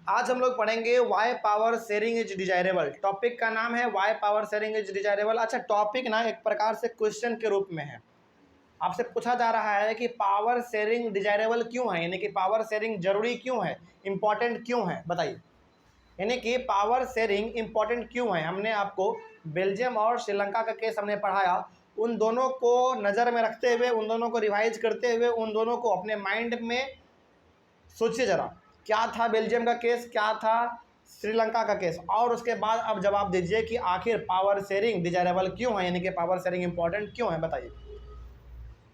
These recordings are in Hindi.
आज हम लोग पढ़ेंगे why power sharing is desirable. Topic का नाम है why power sharing is desirable. अच्छा, टॉपिक ना एक प्रकार से क्वेश्चन के रूप में है। आपसे पूछा जा रहा है कि पावर शेयरिंग डिजायरेबल क्यों है, यानी कि पावर शेयरिंग जरूरी क्यों है, इंपॉर्टेंट क्यों है, बताइए। यानी कि पावर शेयरिंग इंपॉर्टेंट क्यों है। हमने आपको बेल्जियम और श्रीलंका का केस हमने पढ़ाया, उन दोनों को नज़र में रखते हुए, उन दोनों को रिवाइज करते हुए, उन दोनों को अपने माइंड में सोचिए जरा, क्या था बेल्जियम का केस, क्या था श्रीलंका का केस, और उसके बाद अब जवाब दीजिए कि आखिर पावर शेयरिंग डिजायरेबल क्यों है, यानी कि पावर शेयरिंग इंपॉर्टेंट क्यों है, बताइए।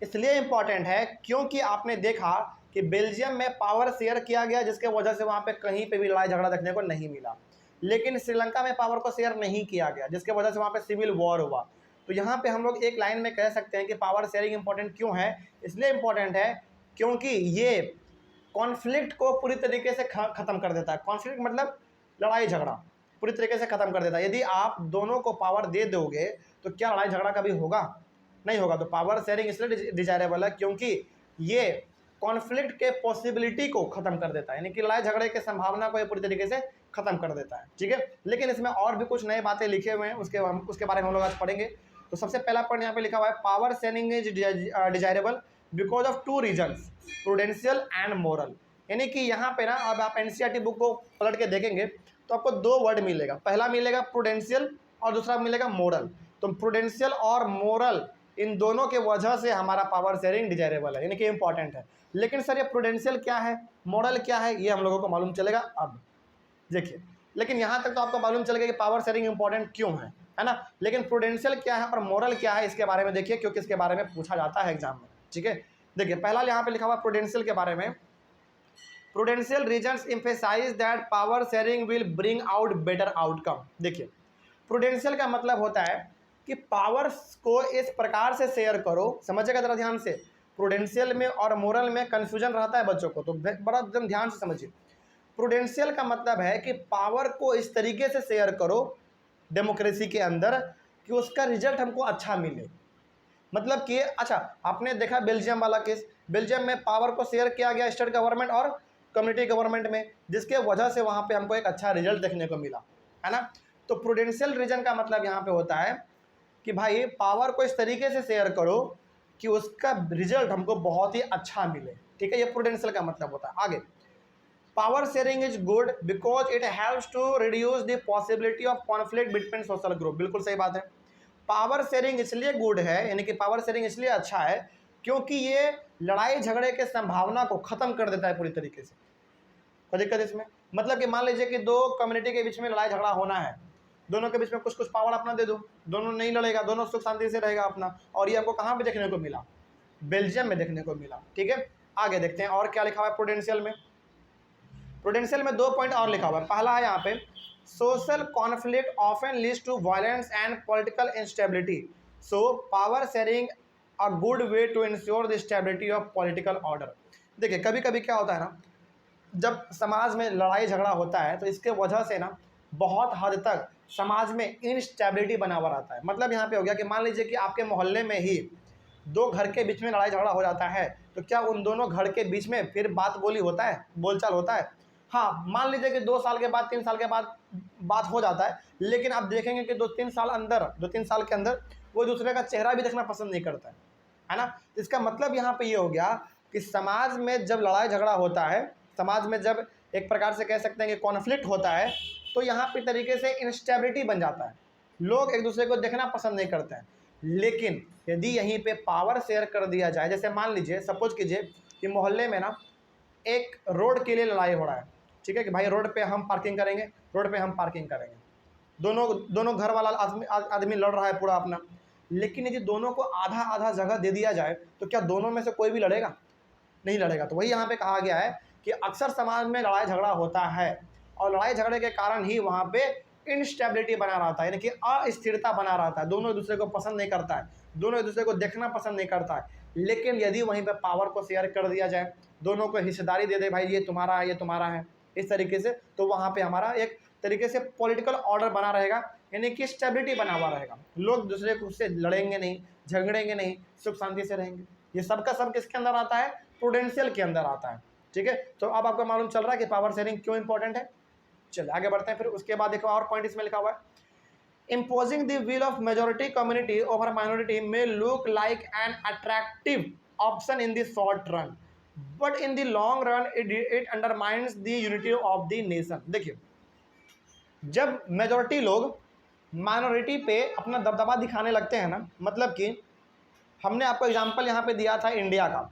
इसलिए इंपॉर्टेंट है क्योंकि आपने देखा कि बेल्जियम में पावर शेयर किया गया, जिसके वजह से वहाँ पे कहीं पे भी लड़ाई झगड़ा देखने को नहीं मिला। लेकिन श्रीलंका में पावर को शेयर नहीं किया गया, जिसके वजह से वहाँ पे सिविल वॉर हुआ। तो यहाँ पे हम लोग एक लाइन में कह सकते हैं कि पावर शेयरिंग इंपॉर्टेंट क्यों है। इसलिए इंपॉर्टेंट है क्योंकि ये कॉन्फ्लिक्ट को पूरी तरीके से ख़त्म कर देता है। कॉन्फ्लिक्ट मतलब लड़ाई झगड़ा पूरी तरीके से ख़त्म कर देता है। यदि आप दोनों को पावर दे दोगे तो क्या लड़ाई झगड़ा कभी होगा? नहीं होगा। तो पावर शेयरिंग इसलिए डिजायरेबल है क्योंकि ये कॉन्फ्लिक्ट के पॉसिबिलिटी को ख़त्म कर देता है, यानी कि लड़ाई झगड़े की संभावना को ये पूरी तरीके से ख़त्म कर देता है। ठीक है, लेकिन इसमें और भी कुछ नए बातें लिखे हुए हैं, उसके बारे में हम लोग आज पढ़ेंगे। तो सबसे पहला पॉइंट यहाँ पे लिखा हुआ है, power sharing is desirable because of two reasons, prudential and moral. यानी कि यहाँ पे ना, अब आप एनसीईआरटी बुक को पलट के देखेंगे तो आपको दो वर्ड मिलेगा। पहला मिलेगा प्रूडेंशियल और दूसरा मिलेगा मोरल। तो प्रूडेंशियल और मोरल, इन दोनों के वजह से हमारा पावर शेयरिंग डिजायरेबल है, यानी कि इंपॉर्टेंट है। लेकिन सर ये प्रूडेंशियल क्या है, मोरल क्या है, ये हम लोगों को मालूम चलेगा अब, देखिए। लेकिन यहाँ तक तो आपको मालूम चलेगा कि पावर शेयरिंग इंपॉर्टेंट क्यों है ना। लेकिन प्रूडेंशियल क्या है और मोरल क्या है, इसके बारे में देखिए, क्योंकि इसके बारे में पूछा जाता है एग्जाम में। ठीक है, देखिए पहला यहाँ पे लिखा हुआ प्रूडेंशियल के बारे में, prudential reasons emphasise that power sharing will bring out better outcome. देखिए, प्रूडेंशियल का मतलब होता है कि पावर्स को इस प्रकार से शेयर करो, समझिएगा जरा ध्यान से। प्रूडेंशियल में और मोरल में कन्फ्यूजन रहता है बच्चों को, तो बड़ा एकदम ध्यान से समझिए। प्रूडेंशियल का मतलब है कि पावर को इस तरीके से शेयर करो डेमोक्रेसी के अंदर कि उसका रिजल्ट हमको अच्छा मिले। मतलब कि अच्छा, आपने देखा बेल्जियम वाला केस, बेल्जियम में पावर को शेयर किया गया स्टेट गवर्नमेंट और कम्युनिटी गवर्नमेंट में, जिसके वजह से वहाँ पे हमको एक अच्छा रिजल्ट देखने को मिला, है ना। तो प्रूडेंशियल रीजन का मतलब यहाँ पे होता है कि भाई पावर को इस तरीके से शेयर करो कि उसका रिजल्ट हमको बहुत ही अच्छा मिले। ठीक है, ये प्रूडेंशियल का मतलब होता है। आगे, power sharing is good because it helps to reduce the possibility of conflict between social group. बिल्कुल सही बात है। पावर शेयरिंग इसलिए गुड है, यानी कि पावर शेयरिंग इसलिए अच्छा है क्योंकि ये लड़ाई झगड़े के संभावना को खत्म कर देता है पूरी तरीके से। कोई दिक्कत इसमें? मतलब कि मान लीजिए कि दो कम्युनिटी के बीच में लड़ाई झगड़ा होना है, दोनों के बीच में कुछ कुछ पावर अपना दे दो, दोनों नहीं लड़ेगा, दोनों सुख शांति से रहेगा अपना। और ये आपको कहाँ पे देखने को मिला? बेल्जियम में देखने को मिला। ठीक है, आगे देखते हैं और क्या लिखा हुआ है प्रूडेंशियल में। प्रूडेंशियल में दो पॉइंट और लिखा हुआ है। पहला है यहाँ पे, social conflict often leads to violence and political instability, so power sharing a good way to ensure the stability of political order. देखिए, कभी कभी क्या होता है ना, जब समाज में लड़ाई झगड़ा होता है तो इसके वजह से ना बहुत हद तक समाज में इनस्टेबिलिटी बना हुआ रहता है। मतलब यहाँ पे हो गया कि मान लीजिए कि आपके मोहल्ले में ही दो घर के बीच में लड़ाई झगड़ा हो जाता है, तो क्या उन दोनों घर के बीच में फिर बात बोली होता है, बोलचाल होता है? हाँ, मान लीजिए कि 2 साल के बाद 3 साल के बाद बात हो जाता है, लेकिन आप देखेंगे कि 2-3 साल के अंदर वो दूसरे का चेहरा भी देखना पसंद नहीं करता है ना। इसका मतलब यहाँ पे ये हो गया कि समाज में जब लड़ाई झगड़ा होता है, समाज में जब एक प्रकार से कह सकते हैं कि कॉन्फ्लिक्ट होता है, तो यहाँ पे तरीके से इंस्टेबिलिटी बन जाता है, लोग एक दूसरे को देखना पसंद नहीं करते हैं। लेकिन यदि यहीं पे पावर शेयर कर दिया जाए, जैसे मान लीजिए, सपोज कीजिए कि मोहल्ले में ना एक रोड के लिए लड़ाई हो रहा है। ठीक है, कि भाई रोड पे हम पार्किंग करेंगे, रोड पे हम पार्किंग करेंगे, दोनों दोनों घर वाला आदमी लड़ रहा है पूरा अपना। लेकिन यदि दोनों को आधा आधा जगह दे दिया जाए तो क्या दोनों में से कोई भी लड़ेगा? नहीं लड़ेगा। तो वही यहाँ पे कहा गया है कि अक्सर समाज में लड़ाई झगड़ा होता है और लड़ाई झगड़े के कारण ही वहाँ पे इनस्टेबिलिटी बना रहता है, यानी कि अस्थिरता बना रहता है। दोनों एक दूसरे को पसंद नहीं करता है, दोनों एक दूसरे को देखना पसंद नहीं करता है। लेकिन यदि वहीं पे पावर को शेयर कर दिया जाए, दोनों को हिस्सेदारी दे दे, भाई ये तुम्हारा है, ये तुम्हारा है, इस तरीके से, तो वहाँ पे हमारा एक तरीके से पॉलिटिकल ऑर्डर बना रहेगा, यानी कि स्टेबिलिटी बना हुआ रहेगा। लोग दूसरे को से लड़ेंगे नहीं, झगड़ेंगे नहीं, सुख शांति से रहेंगे। ये सबका सब किसके अंदर आता है? प्रूडेंशियल के अंदर आता है। ठीक है, तो अब आपको मालूम चल रहा है कि पावर शेयरिंग क्यों इंपॉर्टेंट है। चलिए आगे बढ़ते हैं। फिर उसके बाद देखो और पॉइंट इसमें लिखा हुआ है, imposing the will of majority community over minority may look like an attractive option in the short run, but in the long run it undermines the unity of the nation। देखिए, जब मेजॉरिटी लोग माइनॉरिटी पे अपना दबदबा दिखाने लगते हैं ना, मतलब कि हमने आपको एग्जांपल यहाँ पे दिया था इंडिया का,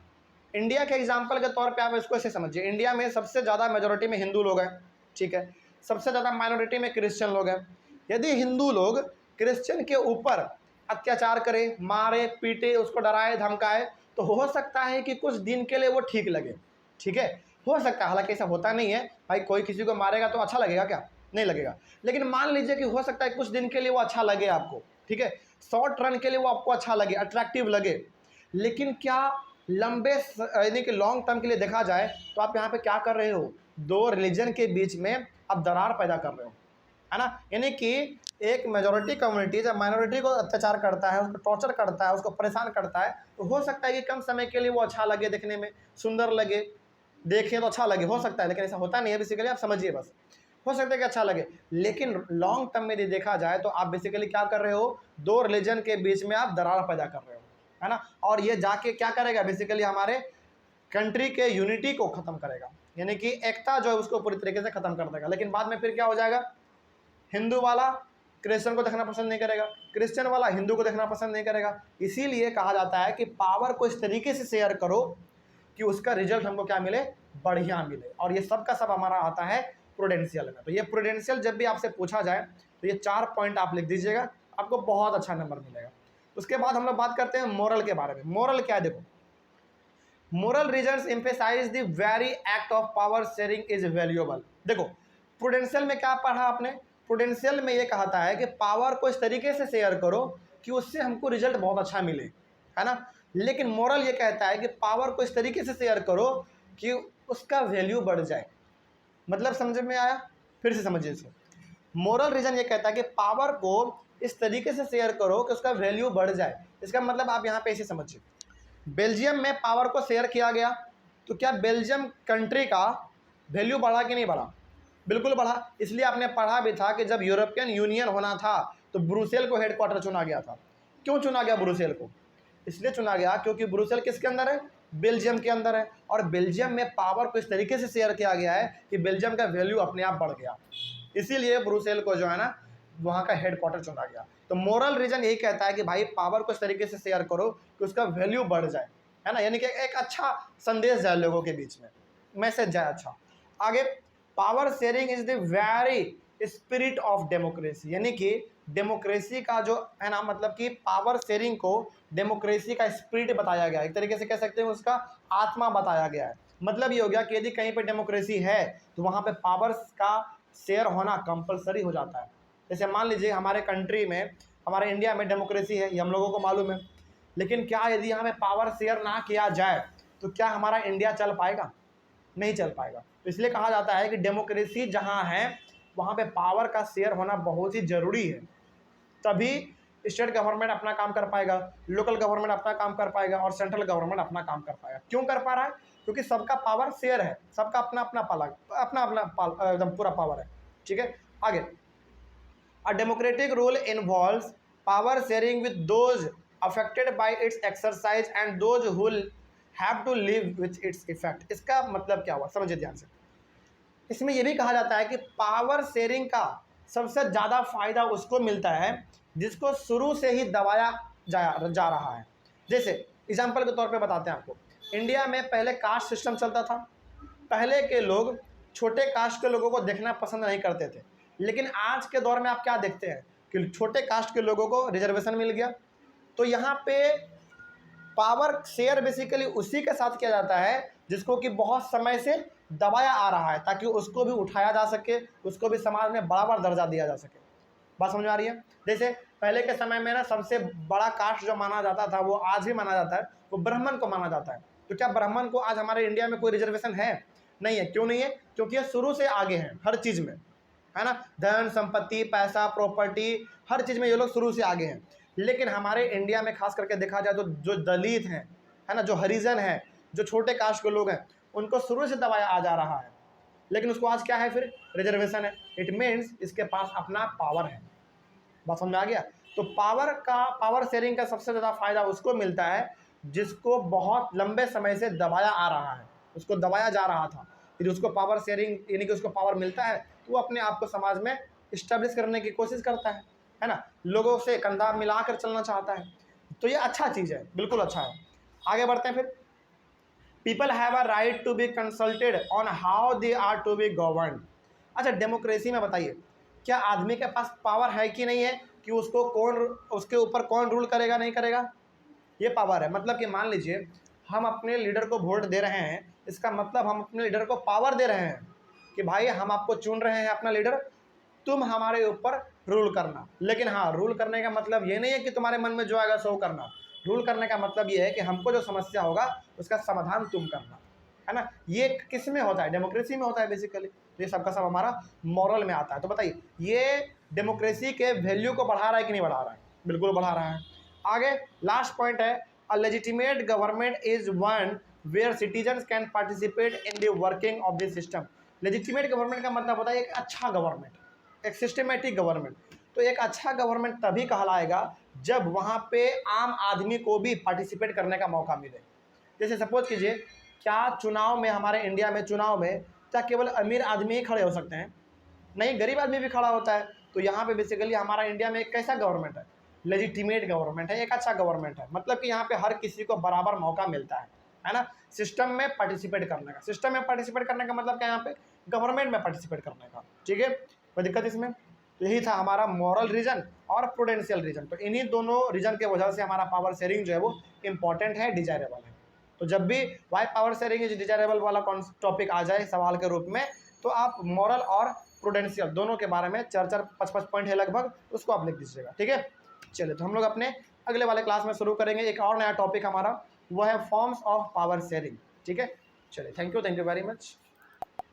इंडिया के एग्जांपल के तौर पे आप इसको ऐसे समझिए, इंडिया में सबसे ज़्यादा मेजॉरिटी में हिंदू लोग हैं, ठीक है, सबसे ज़्यादा माइनॉरिटी में क्रिश्चियन लोग हैं। यदि हिंदू लोग क्रिश्चियन के ऊपर अत्याचार करें, मारे पीटे, उसको डराए धमकाए, तो हो सकता है कि कुछ दिन के लिए वो ठीक लगे, ठीक है, हो सकता है, हालांकि ऐसा होता नहीं है भाई, कोई किसी को मारेगा तो अच्छा लगेगा क्या, नहीं लगेगा, लेकिन मान लीजिए कि हो सकता है कुछ दिन के लिए वो अच्छा लगे आपको, ठीक है, शॉर्ट रन के लिए वो आपको अच्छा लगे, अट्रैक्टिव लगे, लेकिन क्या लंबे यानी कि लॉन्ग टर्म के लिए देखा जाए तो आप यहाँ पे क्या कर रहे हो, दो रिलीजन के बीच में आप दरार पैदा कर रहे हो, है ना। यानी कि एक मेजॉरिटी कम्युनिटी जब माइनॉरिटी को अत्याचार करता है, उसको टॉर्चर करता है, उसको परेशान करता है, तो हो सकता है कि कम समय के लिए वो अच्छा लगे, देखने में सुंदर लगे, देखें तो अच्छा लगे, हो सकता है, लेकिन ऐसा होता नहीं है बेसिकली, आप समझिए बस, हो सकता है कि अच्छा लगे, लेकिन लॉन्ग टर्म में यदि देखा जाए तो आप बेसिकली क्या कर रहे हो, दो रिलीजन के बीच में आप दरार पैदा कर रहे हो, है ना। और ये जाके क्या करेगा, बेसिकली हमारे कंट्री के यूनिटी को ख़त्म करेगा, यानी कि एकता जो है उसको पूरी तरीके से ख़त्म कर देगा। लेकिन बाद में फिर क्या हो जाएगा, हिंदू वाला क्रिश्चियन को देखना पसंद नहीं करेगा, क्रिश्चियन वाला हिंदू को देखना पसंद नहीं करेगा। इसीलिए कहा जाता है कि पावर को इस तरीके से शेयर करो कि उसका रिजल्ट हमको क्या मिले, बढ़िया मिले। और ये सब का सब हमारा आता है प्रूडेंशियल में। तो ये प्रूडेंशियल जब भी आपसे पूछा जाए तो ये 4 पॉइंट आप लिख दीजिएगा, आपको बहुत अच्छा नंबर मिलेगा। उसके बाद हम लोग बात करते हैं मोरल के बारे में। मोरल क्या है, देखो, moral reasons emphasise the very act of power sharing is valuable. देखो, प्रूडेंशियल में क्या पढ़ा आपने, प्रूडेंशियल में ये कहता है कि पावर को इस तरीके से शेयर करो कि उससे हमको रिजल्ट बहुत अच्छा मिले, है ना। लेकिन मोरल ये कहता है कि पावर को इस तरीके से शेयर करो कि उसका वैल्यू बढ़ जाए। मतलब समझ में आया, फिर से समझिए इसको। मोरल रीजन ये कहता है कि पावर को इस तरीके से शेयर करो कि उसका वैल्यू बढ़ जाए। इसका मतलब आप यहाँ पे ऐसे समझिए, बेल्जियम में पावर को शेयर किया गया तो क्या बेल्जियम कंट्री का वैल्यू बढ़ा कि नहीं बढ़ा, बिल्कुल बढ़ा। इसलिए आपने पढ़ा भी था कि जब यूरोपियन यूनियन होना था तो ब्रुसेल को हेडक्वार्टर चुना गया था। क्यों चुना गया ब्रुसेल को, इसलिए चुना गया क्योंकि ब्रुसेल किसके अंदर है, बेल्जियम के अंदर है। और बेल्जियम में पावर को इस तरीके से शेयर किया गया है कि बेल्जियम का वैल्यू अपने आप बढ़ गया, इसीलिए ब्रुसेल को जो है ना वहाँ का हेडक्वार्टर चुना गया। तो मोरल रीजन यही कहता है कि भाई पावर को इस तरीके से शेयर करो कि उसका वैल्यू बढ़ जाए, है ना, यानी कि एक अच्छा संदेश जाए लोगों के बीच में, मैसेज जाए अच्छा। आगे, power sharing is the very spirit of democracy, यानी कि डेमोक्रेसी का जो है ना, मतलब कि पावर शेयरिंग को डेमोक्रेसी का स्पिरिट बताया गया है, एक तरीके से कह सकते हैं उसका आत्मा बताया गया है। मतलब ये हो गया कि यदि कहीं पे डेमोक्रेसी है तो वहाँ पे पावर का शेयर होना कंपलसरी हो जाता है। जैसे मान लीजिए हमारे कंट्री में, हमारे इंडिया में डेमोक्रेसी है, ये हम लोगों को मालूम है, लेकिन क्या यदि हमें पावर शेयर ना किया जाए तो क्या हमारा इंडिया चल पाएगा, नहीं चल पाएगा। तो इसलिए कहा जाता है कि डेमोक्रेसी जहाँ है वहाँ पे पावर का शेयर होना बहुत ही ज़रूरी है, तभी स्टेट गवर्नमेंट अपना काम कर पाएगा, लोकल गवर्नमेंट अपना काम कर पाएगा और सेंट्रल गवर्नमेंट अपना काम कर पाएगा। क्यों कर पा रहा है, क्योंकि सबका पावर शेयर है, सबका अपना अपना एकदम पूरा पावर है, ठीक है। आगे, A democratic rule involves power sharing with those affected by its exercise and those who have to live with its effect। इसका मतलब क्या हुआ, समझिए ध्यान से। इसमें यह भी कहा जाता है कि पावर शेयरिंग का सबसे ज़्यादा फायदा उसको मिलता है जिसको शुरू से ही दबाया जा रहा है। जैसे एग्जाम्पल के तौर पे बताते हैं आपको, इंडिया में पहले कास्ट सिस्टम चलता था। पहले के लोग छोटे कास्ट के लोगों को देखना पसंद नहीं करते थे, लेकिन आज के दौर में आप क्या देखते हैं कि छोटे कास्ट के लोगों को रिजर्वेशन मिल गया। तो यहाँ पे पावर शेयर बेसिकली उसी के साथ किया जाता है जिसको कि बहुत समय से दबाया आ रहा है, ताकि उसको भी उठाया जा सके, उसको भी समाज में बराबर दर्जा दिया जा सके। बात समझ आ रही है। जैसे पहले के समय में ना सबसे बड़ा कास्ट जो माना जाता था, वो आज भी माना जाता है, वो ब्राह्मण को माना जाता है। तो क्या ब्राह्मण को आज हमारे इंडिया में कोई रिजर्वेशन है, नहीं है। क्यों नहीं है, क्योंकि ये शुरू से आगे हैं हर चीज़ में, है ना, धन संपत्ति पैसा प्रॉपर्टी हर चीज़ में ये लोग शुरू से आगे हैं। लेकिन हमारे इंडिया में खास करके देखा जाए तो जो दलित हैं, है ना, जो हरिजन हैं, जो छोटे कास्ट के लोग हैं, उनको शुरू से दबाया आ जा रहा है। लेकिन उसको आज क्या है, फिर रिजर्वेशन है। इट मीन्स इसके पास अपना पावर है। बात समझ में आ गया। तो पावर शेयरिंग का सबसे ज़्यादा फायदा उसको मिलता है जिसको बहुत लंबे समय से दबाया आ रहा है, उसको दबाया जा रहा था, फिर उसको पावर शेयरिंग यानी कि उसको पावर मिलता है तो वो अपने आप को समाज में इस्टेब्लिश करने की कोशिश करता है ना, लोगों से कंधा मिलाकर चलना चाहता है। तो ये अच्छा चीज़ है, बिल्कुल अच्छा है। आगे बढ़ते हैं फिर। People have a right to be consulted on how they are to be govern. अच्छा, डेमोक्रेसी में बताइए क्या आदमी के पास पावर है कि नहीं है कि उसके ऊपर कौन रूल करेगा नहीं करेगा? ये पावर है। मतलब कि मान लीजिए हम अपने लीडर को वोट दे रहे हैं, इसका मतलब हम अपने लीडर को पावर दे रहे हैं कि भाई हम आपको चुन रहे हैं अपना लीडर, तुम हमारे ऊपर रूल करना। लेकिन हाँ, रूल करने का मतलब ये नहीं है कि तुम्हारे मन में जो आएगा सो करना। रूल करने का मतलब ये है कि हमको जो समस्या होगा उसका समाधान तुम करना, है ना। ये किस में होता है? डेमोक्रेसी में होता है बेसिकली। ये सबका सब हमारा मॉरल में आता है। तो बताइए ये डेमोक्रेसी के वैल्यू को बढ़ा रहा है कि नहीं बढ़ा रहा है? बिल्कुल बढ़ा रहा है। आगे लास्ट पॉइंट है, a legitimate government is one where citizens can participate in the working of the system. Legitimate government का मतलब होता है एक अच्छा गवर्नमेंट, एक सिस्टमेटिक गवर्नमेंट। तो एक अच्छा गवर्नमेंट तभी कहलाएगा जब वहाँ पे आम आदमी को भी पार्टिसिपेट करने का मौका मिले। जैसे सपोज कीजिए, क्या चुनाव में, हमारे इंडिया में चुनाव में क्या केवल अमीर आदमी ही खड़े हो सकते हैं? नहीं, गरीब आदमी भी खड़ा होता है। तो यहाँ पे बेसिकली हमारा इंडिया में एक कैसा गवर्नमेंट है? लेजिटिमेट गवर्नमेंट है, एक अच्छा गवर्नमेंट है। मतलब कि यहाँ पे हर किसी को बराबर मौका मिलता है ना, सिस्टम में पार्टिसिपेट करने का। सिस्टम में पार्टिसिपेट करने का मतलब क्या? यहाँ पे गवर्नमेंट में पार्टिसिपेट करने का। ठीक है, कोई दिक्कत इसमें? तो यही था हमारा मॉरल रीजन और प्रूडेंशियल रीजन। तो इन्हीं दोनों रीजन के वजह से हमारा पावर शेयरिंग जो है वो इंपॉर्टेंट है, डिजायरेबल है। तो जब भी why power sharing is desirable वाला टॉपिक आ जाए सवाल के रूप में, तो आप मॉरल और प्रूडेंशियल दोनों के बारे में 4-4, 5-5 पॉइंट है लगभग, उसको आप लिख दीजिएगा। ठीक है, चलिए तो हम लोग अपने अगले वाले क्लास में शुरू करेंगे। एक और नया टॉपिक हमारा वो है फॉर्म्स ऑफ पावर शेयरिंग। ठीक है, चलिए, थैंक यू वेरी मच।